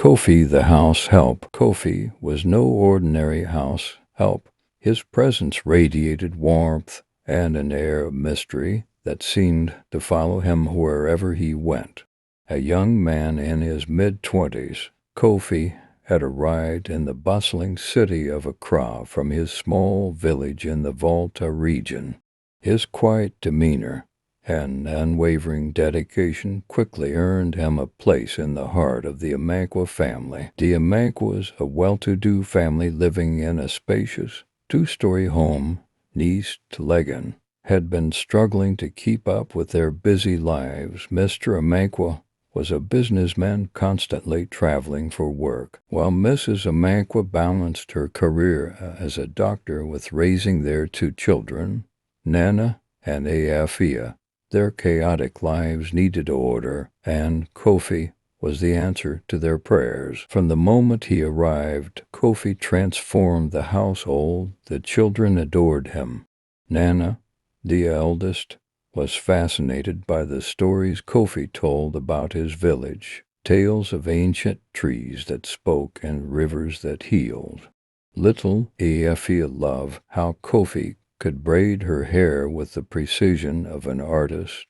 Koffi the house help. Koffi was no ordinary house help. His presence radiated warmth and an air of mystery that seemed to follow him wherever he went. A young man in his mid-twenties, Koffi had arrived in the bustling city of Accra from his small village in the Volta region. His quiet demeanor and unwavering dedication quickly earned him a place in the heart of the Amankwa family. The Amankwas, a well-to-do family living in a spacious two-story home in East Legon, had been struggling to keep up with their busy lives. Mr. Amankwa was a businessman constantly traveling for work, while Mrs. Amankwa balanced her career as a doctor with raising their two children, Nana and Afia. Their chaotic lives needed order, and Koffi was the answer to their prayers. From the moment he arrived, Koffi transformed the household. The children adored him. Nana, the eldest, was fascinated by the stories Koffi told about his village, tales of ancient trees that spoke and rivers that healed. Little Afia loved how Koffi could braid her hair with the precision of an artist,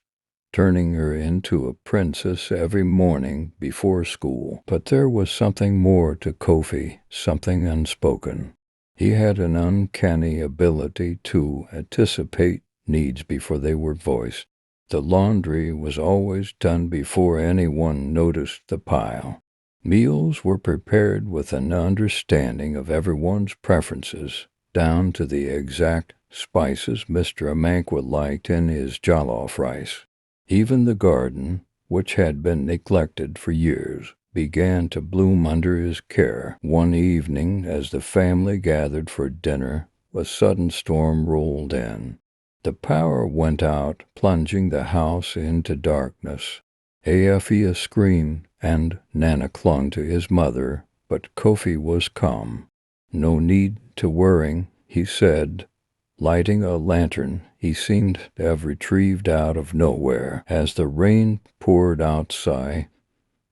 turning her into a princess every morning before school. But there was something more to Koffi, something unspoken. He had an uncanny ability to anticipate needs before they were voiced. The laundry was always done before anyone noticed the pile. Meals were prepared with an understanding of everyone's preferences, down to the exact spices Mr. Amankwa liked in his jollof rice. Even the garden, which had been neglected for years, began to bloom under his care. One evening, as the family gathered for dinner, a sudden storm rolled in. The power went out, plunging the house into darkness. Afia screamed, and Nana clung to his mother, but Koffi was calm. "No need to worry," he said, lighting a lantern he seemed to have retrieved out of nowhere. As the rain poured outside,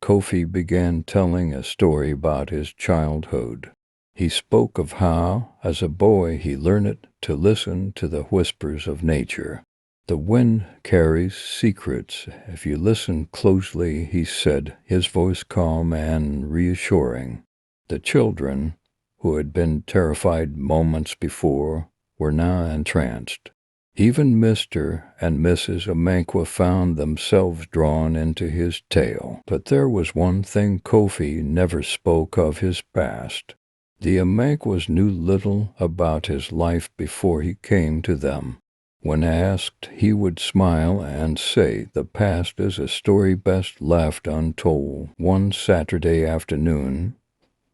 Koffi began telling a story about his childhood. He spoke of how, as a boy, he learned to listen to the whispers of nature. "The wind carries secrets if you listen closely," he said, his voice calm and reassuring. The children, who had been terrified moments before, were now entranced. Even Mr. and Mrs. Amankwa found themselves drawn into his tale. But there was one thing: Koffi never spoke of his past. The Amankwas knew little about his life before he came to them. When asked, he would smile and say, "The past is a story best left untold." One Saturday afternoon,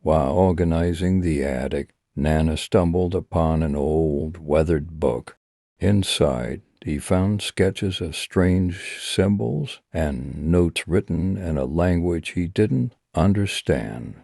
while organizing the attic, Nana stumbled upon an old, weathered book. Inside, he found sketches of strange symbols and notes written in a language he didn't understand.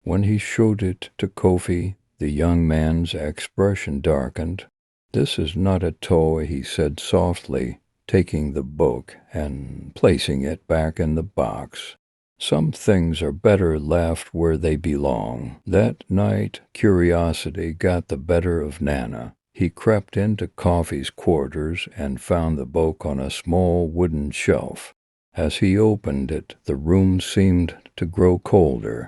When he showed it to Koffi, the young man's expression darkened. "This is not a toy," he said softly, taking the book and placing it back in the box. "Some things are better left where they belong." That night, curiosity got the better of Nana. He crept into Koffi's quarters and found the book on a small wooden shelf. As he opened it, the room seemed to grow colder.